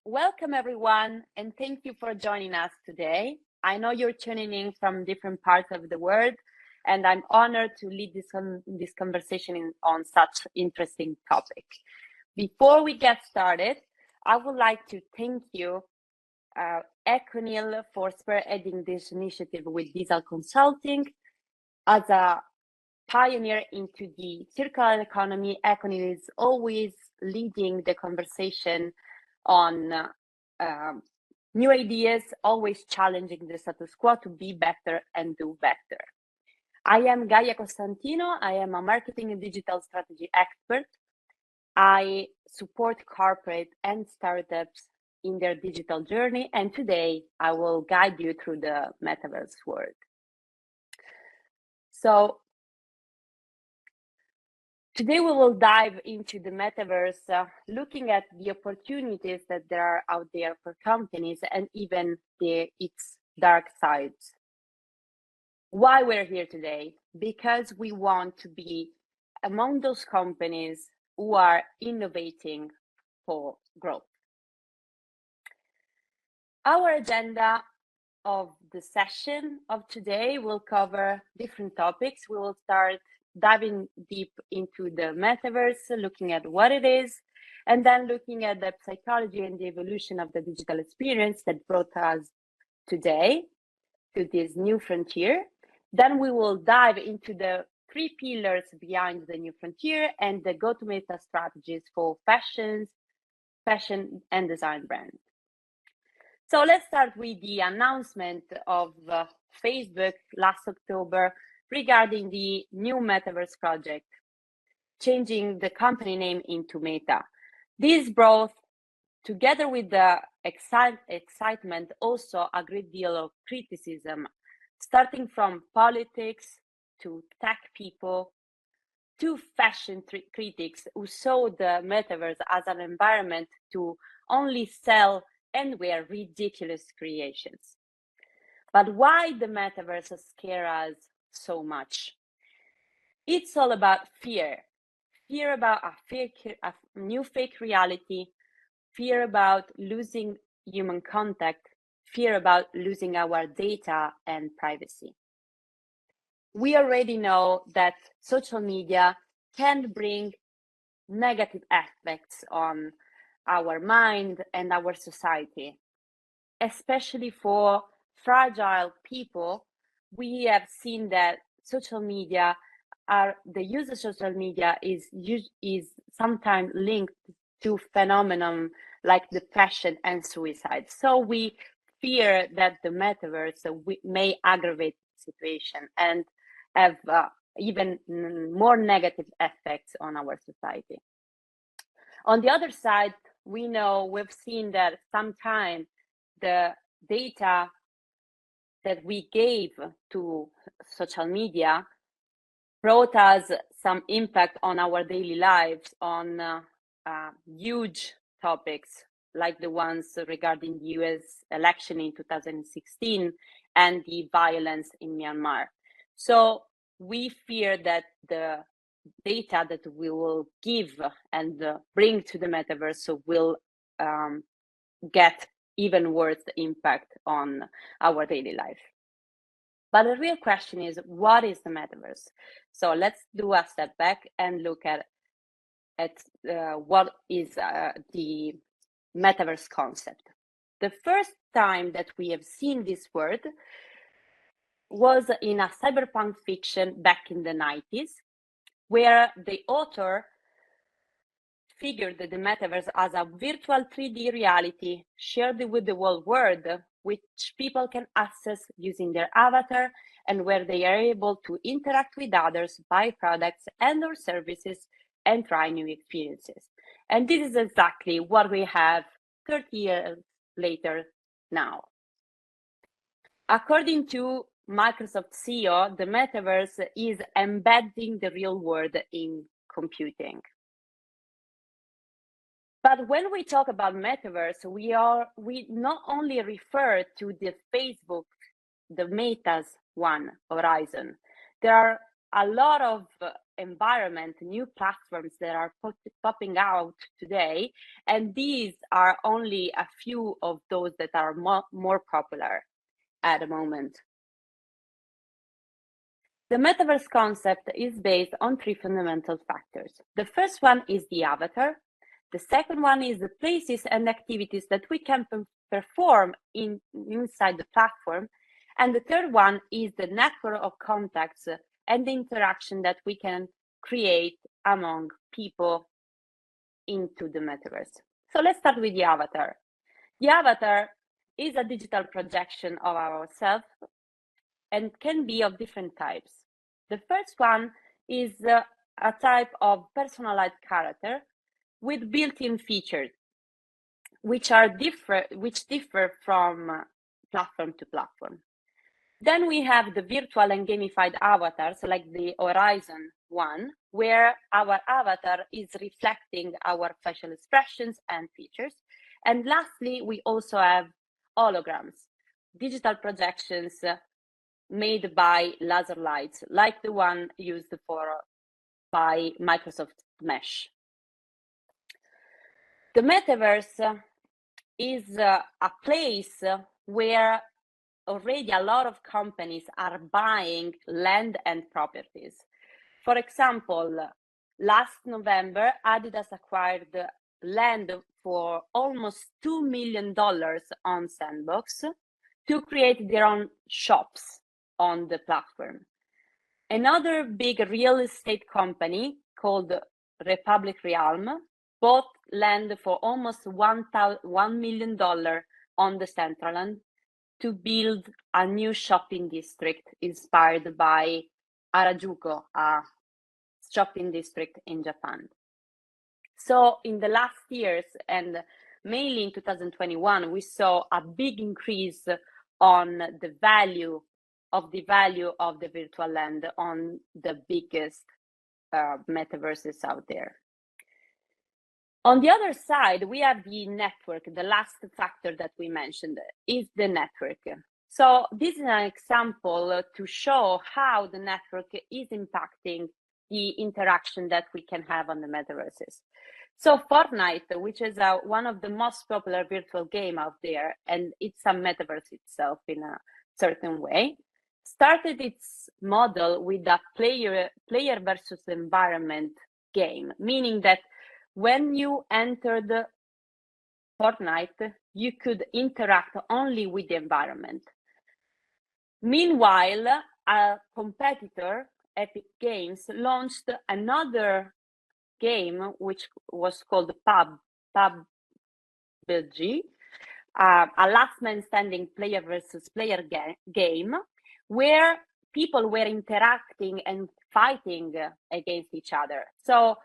welcome everyone, and thank you for joining us today. I know you're tuning in from different parts of the world, and I'm honored to lead this conversation on such interesting topic. Before we get started, I would like to thank you, ECONYL, for spearheading this initiative with Diesel Consulting. As a pioneer into the circular economy, ECONYL is always leading the conversation on new ideas, always challenging the status quo to be better and do better. I am Gaia Costantino. I am a marketing and digital strategy expert. I support corporate and startups in their digital journey, and today I will guide you through the Metaverse world. So today we will dive into the Metaverse, looking at the opportunities that there are out there for companies and even its dark sides. Why we're here today? Because we want to be among those companies who are innovating for growth. Our agenda of the session of today will cover different topics. We will start diving deep into the Metaverse, looking at what it is, and then looking at the psychology and the evolution of the digital experience that brought us today to this new frontier. Then we will dive into the 3 pillars behind the new frontier and the go-to-meta strategies for fashion and design brands. So let's start with the announcement of Facebook last October regarding the new Metaverse project, changing the company name into Meta. This brought, together with the excitement, also a great deal of criticism, starting from politics to tech people to fashion critics who saw the Metaverse as an environment to only sell and wear ridiculous creations. But why the Metaverse scares us so much? It's all about fear. Fear about a new fake reality, fear about losing human contact, fear about losing our data and privacy. We already know that social media can bring negative aspects on our mind and our society, especially for fragile people. We have seen that social media the use of social media is sometimes linked to phenomenon like depression and suicide. So we fear that the Metaverse may aggravate the situation and have even more negative effects on our society. On the other side, we've seen that sometimes the data that we gave to social media brought us some impact on our daily lives, on huge topics like the ones regarding the US election in 2016 and the violence in Myanmar. So we fear that the data that we will give and bring to the Metaverse will get even worse impact on our daily life. But the real question is, what is the Metaverse? So let's do a step back and look at what is the Metaverse concept. The first time that we have seen this word was in a cyberpunk fiction back in the 90s, where the author figured the Metaverse as a virtual 3D reality shared with the whole world, which people can access using their avatar and where they are able to interact with others, buy products and or services, and try new experiences. And this is exactly what we have 30 years later now. According to Microsoft CEO, the Metaverse is embedding the real world in computing. But when we talk about Metaverse, we not only refer to the Facebook, the Meta's one horizon. There are a lot of environment, new platforms that are popping out today, and these are only a few of those that are more popular at the moment. The metaverse concept is based on three fundamental factors. The first one is the avatar. The second one is the places and activities that we can perform inside the platform. And the third one is the network of contacts and the interaction that we can create among people into the metaverse. So let's start with the avatar. The avatar is a digital projection of ourselves and can be of different types. The first one is a type of personalized character with built-in features, which differ from platform to platform. Then we have the virtual and gamified avatars, like the Horizon one, where our avatar is reflecting our facial expressions and features. And lastly, we also have holograms, digital projections made by laser lights, like the one used by Microsoft Mesh. The metaverse is a place where already a lot of companies are buying land and properties. For example, last November, Adidas acquired land for almost $2 million on Sandbox to create their own shops on the platform. Another big real estate company called Republic Realm bought land for almost $1 million on the Centraland to build a new shopping district inspired by Harajuku, a shopping district in Japan. So in the last years, and mainly in 2021, we saw a big increase on the value of the virtual land on the biggest metaverses out there. On the other side, we have the network. The last factor that we mentioned is the network. So this is an example to show how the network is impacting the interaction that we can have on the metaverses. So Fortnite, which is one of the most popular virtual game out there, and it's a metaverse itself in a certain way, started its model with a player versus environment game, meaning that when you entered Fortnite, you could interact only with the environment. Meanwhile, a competitor, Epic Games, launched another game which was called PUBG, a last man standing player versus player game, where people were interacting and fighting against each other. So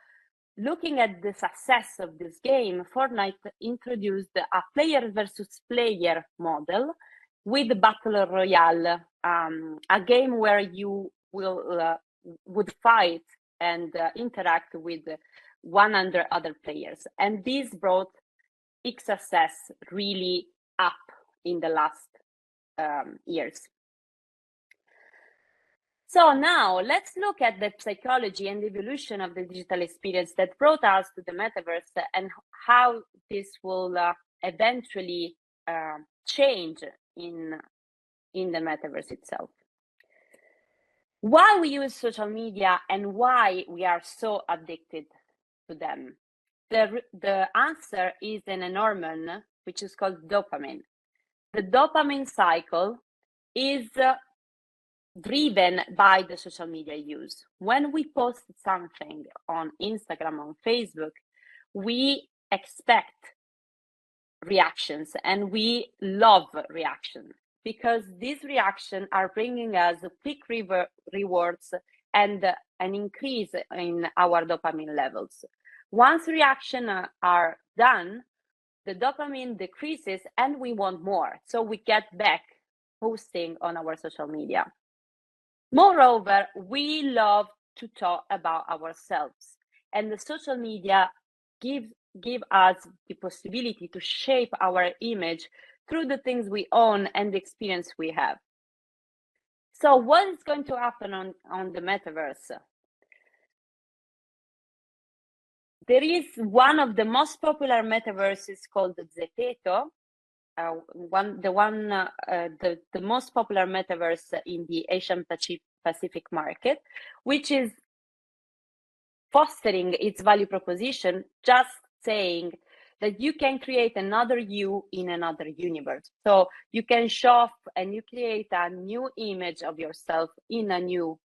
looking at the success of this game, Fortnite introduced a player versus player model with Battle Royale, a game where you would fight and interact with 100 other players. And this brought its success really up in the last years. So now let's look at the psychology and evolution of the digital experience that brought us to the metaverse and how this will eventually change in the metaverse itself. Why we use social media and why we are so addicted to them? The answer is in an hormone which is called dopamine. The dopamine cycle is driven by the social media use. When we post something on Instagram, on Facebook, we expect reactions and we love reaction because these reactions are bringing us quick rewards and an increase in our dopamine levels. Once reactions are done, the dopamine decreases and we want more. So we get back posting on our social media. Moreover, we love to talk about ourselves, and the social media give us the possibility to shape our image through the things we own and the experience we have. So what is going to happen on the metaverse? There is one of the most popular metaverses called Zepeto, the most popular metaverse in the Asian Pacific market, which is fostering its value proposition, just saying that you can create another you in another universe. So you can shop and you create a new image of yourself in a new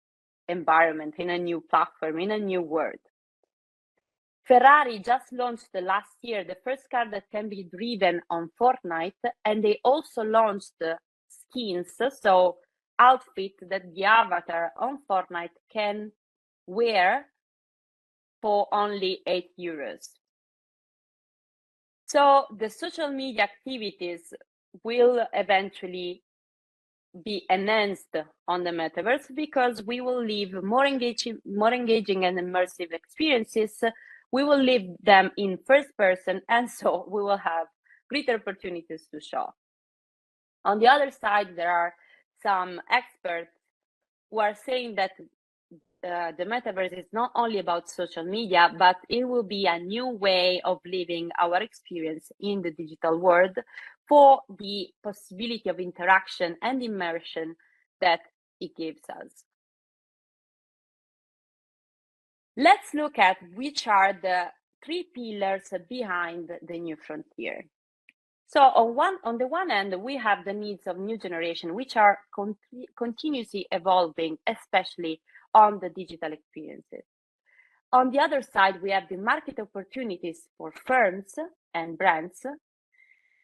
environment, in a new platform, in a new world. Ferrari just launched last year the first car that can be driven on Fortnite, and they also launched skins, so outfit that the avatar on Fortnite can wear for only €8. So the social media activities will eventually be enhanced on the metaverse because we will live more engaging and immersive experiences. We will live them in first person, and so we will have greater opportunities to shop. On the other side, there are some experts who are saying that the metaverse is not only about social media, but it will be a new way of living our experience in the digital world for the possibility of interaction and immersion that it gives us. Let's look at which are the 3 pillars behind the new frontier. So on the one hand, we have the needs of new generation, which are continuously evolving, especially on the digital experiences. On the other side, we have the market opportunities for firms and brands.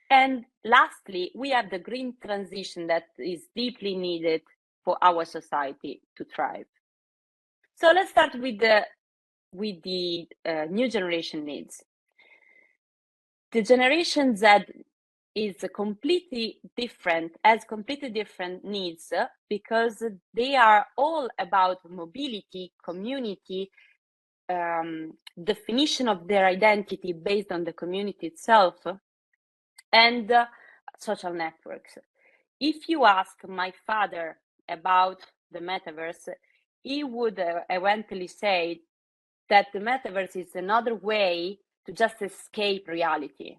And lastly, we have the green transition that is deeply needed for our society to thrive. So let's start with the new generation needs. The Generation Z is completely different, has completely different needs because they are all about mobility, community, definition of their identity based on the community itself, and social networks. If you ask my father about the metaverse, he would eventually say that the metaverse is another way to just escape reality.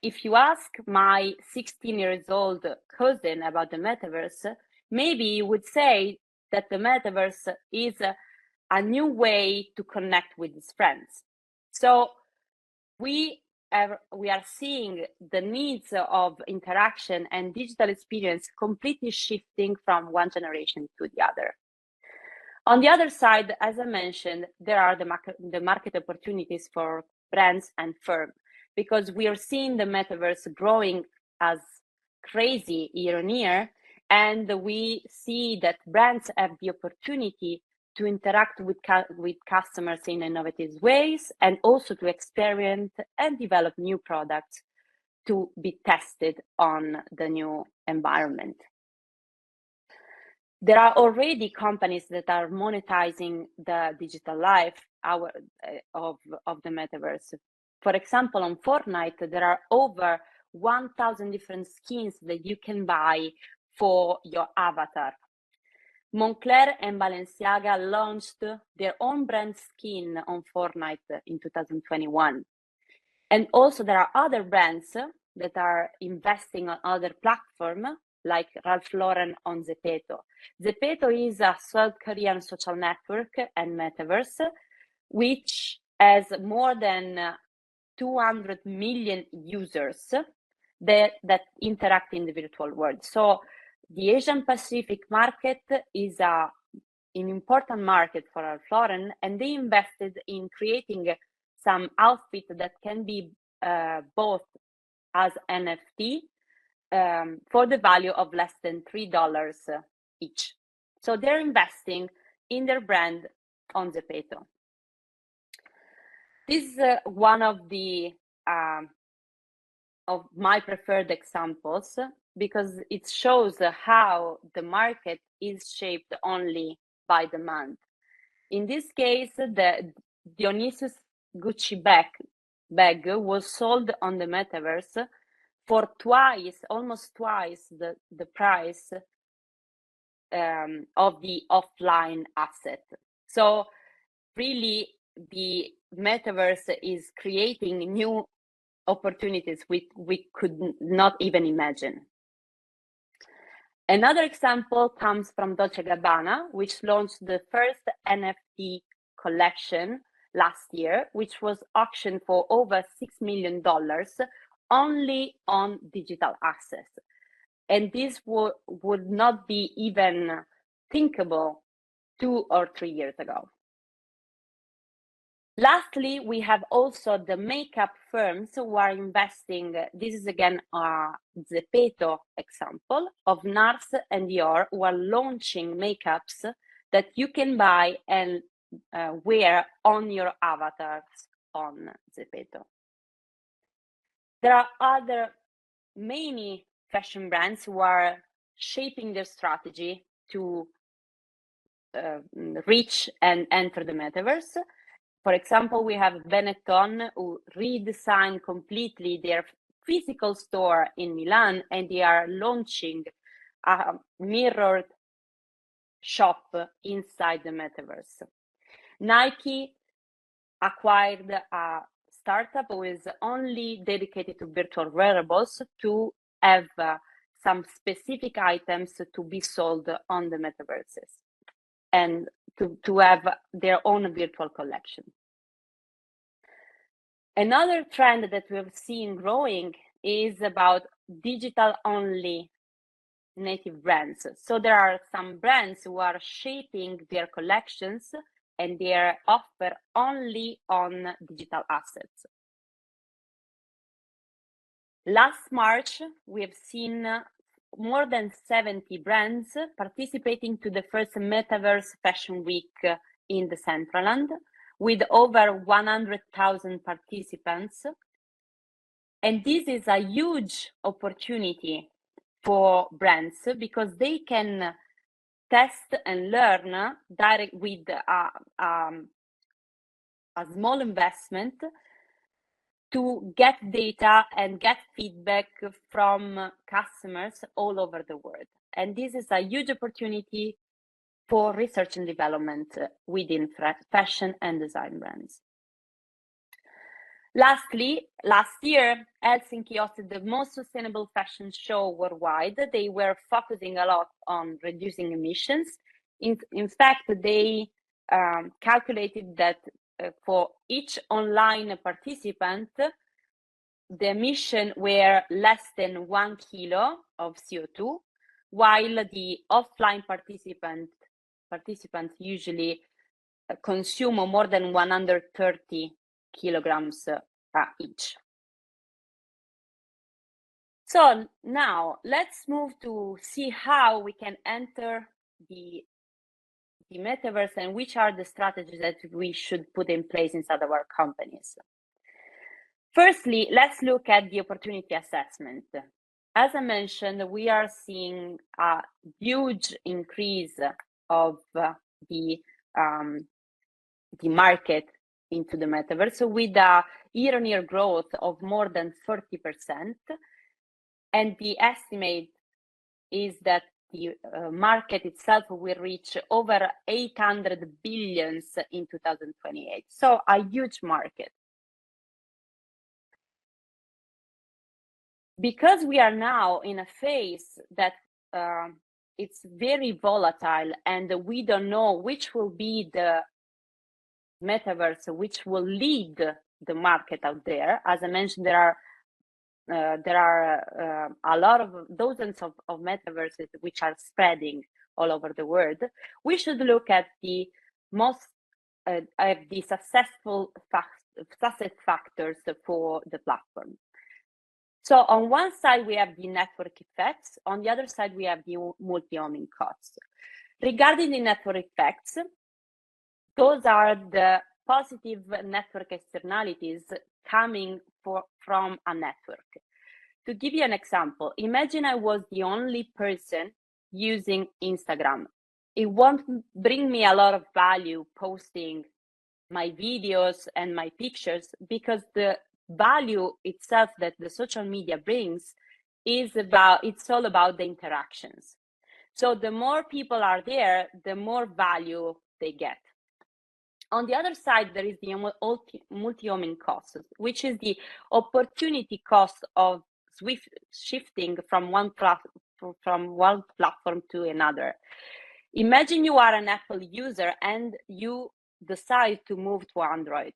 If you ask my 16-year-old cousin about the metaverse, maybe he would say that the metaverse is a new way to connect with his friends. So we are seeing the needs of interaction and digital experience completely shifting from one generation to the other. On the other side, as I mentioned, there are the market opportunities for brands and firms, because we are seeing the metaverse growing as crazy year on year, and we see that brands have the opportunity to interact with customers in innovative ways, and also to experiment and develop new products to be tested on the new environment. There are already companies that are monetizing the digital life of the metaverse. For example, on Fortnite, there are over 1,000 different skins that you can buy for your avatar. Moncler and Balenciaga launched their own brand skin on Fortnite in 2021. And also there are other brands that are investing on other platforms, like Ralph Lauren on Zepeto. Zepeto is a South Korean social network and metaverse, which has more than 200 million users that interact in the virtual world. So the Asian Pacific market is an important market for Ralph Lauren, and they invested in creating some outfit that can be bought as NFT for the value of less than $3 each. So they're investing in their brand on Zepeto. This is one of my preferred examples, because it shows how the market is shaped only by demand. In this case, the Dionysus Gucci bag was sold on the metaverse for almost twice the price of the offline asset. So really, the metaverse is creating new opportunities we could not even imagine. Another example comes from Dolce & Gabbana, which launched the first NFT collection last year, which was auctioned for over $6 million only on digital assets. And this would not be even thinkable 2 or 3 years ago. Lastly, we have also the makeup firms who are investing. This is again a Zepeto example of NARS and Dior, who are launching makeups that you can buy and wear on your avatars on Zepeto. There are other many fashion brands who are shaping their strategy to reach and enter the metaverse. For example, we have Benetton, who redesigned completely their physical store in Milan, and they are launching a mirrored shop inside the metaverse. Nike acquired a startup who is only dedicated to virtual wearables to have some specific items to be sold on the metaverses and to have their own virtual collection. Another trend that we've seen growing is about digital-only native brands. So there are some brands who are shaping their collections and their offer only on digital assets. Last March, we have seen more than 70 brands participating to the first Metaverse Fashion Week in the Centraland, with over 100,000 participants. And this is a huge opportunity for brands because they can test and learn direct with a small investment to get data and get feedback from customers all over the world. And this is a huge opportunity for research and development within fashion and design brands. Lastly, last year, Helsinki hosted the most sustainable fashion show worldwide. They were focusing a lot on reducing emissions. In fact, they calculated that for each online participant, the emission were less than 1 kilo of CO2, while the offline participants usually consume more than 130 kilograms each. So now let's move to see how we can enter the metaverse and which are the strategies that we should put in place inside of our companies. Firstly, let's look at the opportunity assessment. As I mentioned, we are seeing a huge increase of the market into the metaverse with a year-on-year growth of more than 30%. And the estimate is that the market itself will reach over 800 billion in 2028. So a huge market. Because we are now in a phase that it's very volatile and we don't know which will be the metaverse, which will lead the market out there. As I mentioned, there are a lot of dozens of metaverses which are spreading all over the world. We should look at the most the successful success factors for the platform. So on one side, we have the network effects. On the other side, we have the multi-homing costs. Regarding the network effects, those are the positive network externalities coming from a network. To give you an example, imagine I was the only person using Instagram. It won't bring me a lot of value posting my videos and my pictures because the value itself that the social media brings it's all about the interactions. So the more people are there, the more value they get. On the other side, there is the multi-homing cost, which is the opportunity cost of shifting from one platform to another. Imagine you are an Apple user and you decide to move to Android.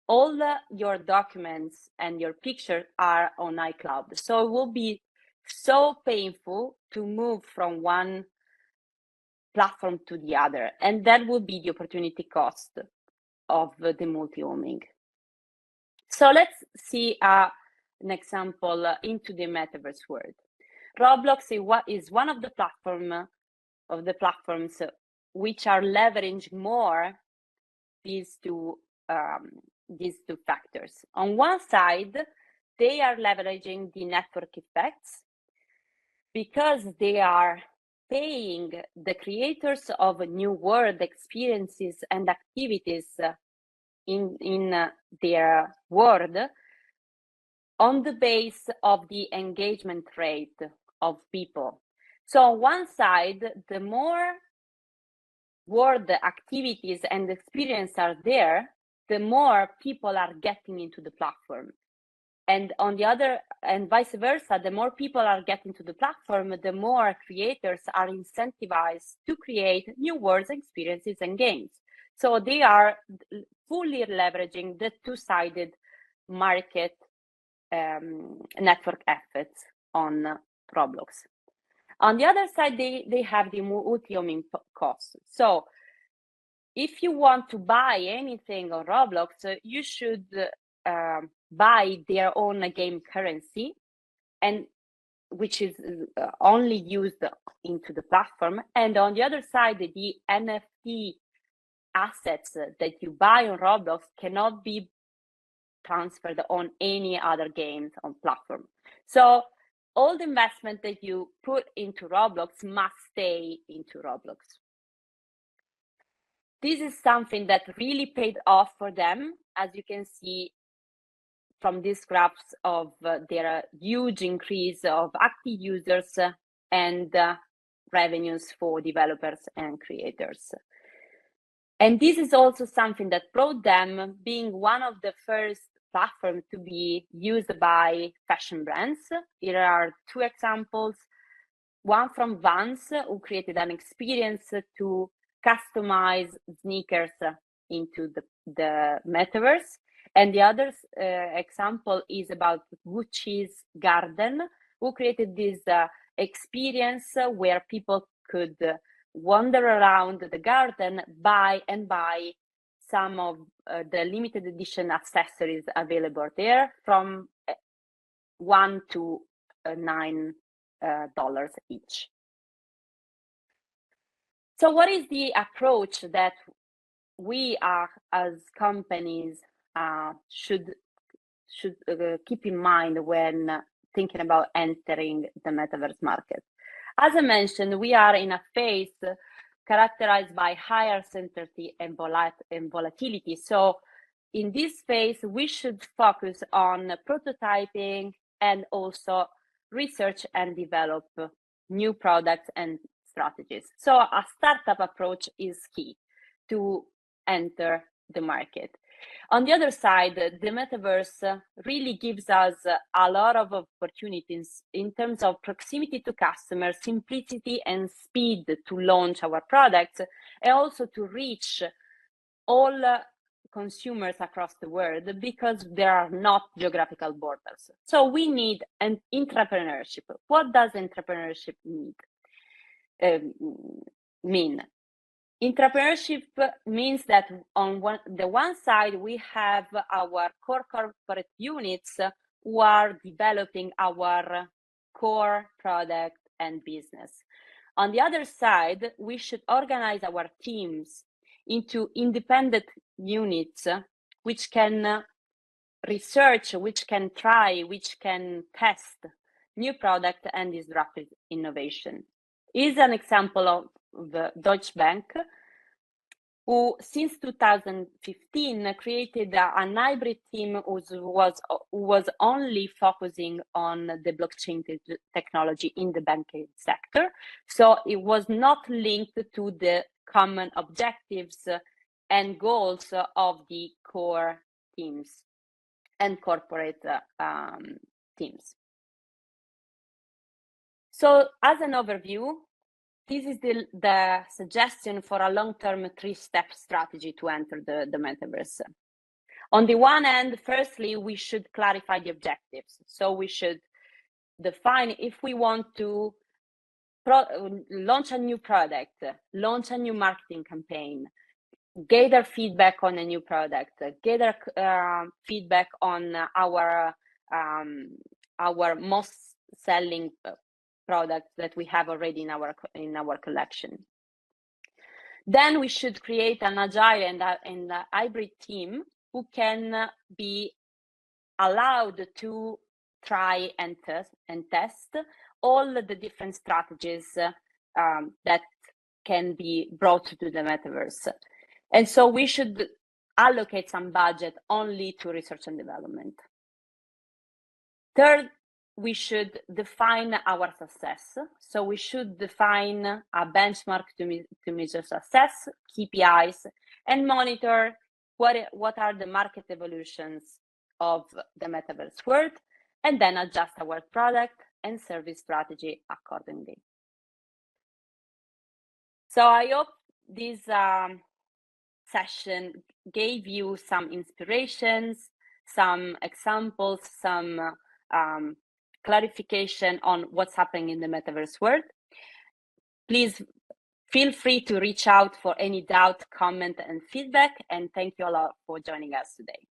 All your documents and your pictures are on iCloud. So it will be so painful to move from one platform to the other. And that will be the opportunity cost of the multi-homing. So let's see an example into the metaverse world. Roblox is one of the platforms which are leveraging more these two factors. On one side, they are leveraging the network effects because they are paying the creators of new world experiences and activities in their world on the base of the engagement rate of people. So on one side, the more world activities and experience are there, the more people are getting into the platform. And on the other, and vice versa, the more people are getting to the platform, the more creators are incentivized to create new worlds, experiences, and games. So they are fully leveraging the two-sided market network effects on Roblox. On the other side, they have the multi-homing costs. So if you want to buy anything on Roblox, you should buy their own game currency, and which is only used into the platform. And on the other side, the NFT assets that you buy on Roblox cannot be transferred on any other games on platform. So all the investment that you put into Roblox must stay into Roblox. This is something that really paid off for them, as you can see from these graphs of their huge increase of active users and revenues for developers and creators. And this is also something that brought them being one of the first platforms to be used by fashion brands. Here are two examples. One from Vans, who created an experience to customize sneakers into the metaverse. And the other example is about Gucci's Garden, who created this experience where people could wander around the garden, buy some of the limited edition accessories available there from $1 to $9 each. So what is the approach that we are as companies should keep in mind when thinking about entering the metaverse market? As I mentioned, we are in a phase characterized by higher uncertainty and volatility. So in this phase, we should focus on prototyping and also research and develop new products and strategies. So a startup approach is key to enter the market. On the other side, the metaverse really gives us a lot of opportunities in terms of proximity to customers, simplicity and speed to launch our products, and also to reach all consumers across the world, because there are not geographical borders. So we need an entrepreneurship. What does entrepreneurship mean? Entrepreneurship means that on the one side, we have our core corporate units who are developing our core product and business. On the other side, we should organize our teams into independent units which can research, which can try, which can test new product and disruptive innovation. Is an example of the Deutsche Bank, who since 2015 created a hybrid team who was only focusing on the blockchain technology in the banking sector. So it was not linked to the common objectives and goals of the core teams and corporate teams. So as an overview, this is the suggestion for a long-term 3-step strategy to enter the metaverse. On the one hand, firstly, we should clarify the objectives. So we should define if we want to launch a new product, launch a new marketing campaign, gather feedback on a new product, gather feedback on our most selling products that we have already in our collection. Then we should create an agile and a hybrid team who can be allowed to try and test all the different strategies that can be brought to the metaverse. And so we should allocate some budget only to research and development. Third, we should define our success. So we should define a benchmark to measure success, KPIs, and monitor what are the market evolutions of the metaverse world, and then adjust our product and service strategy accordingly. So I hope this session gave you some inspirations, some examples, some clarification on what's happening in the metaverse world. Please feel free to reach out for any doubt, comment, and feedback. And thank you all for joining us today.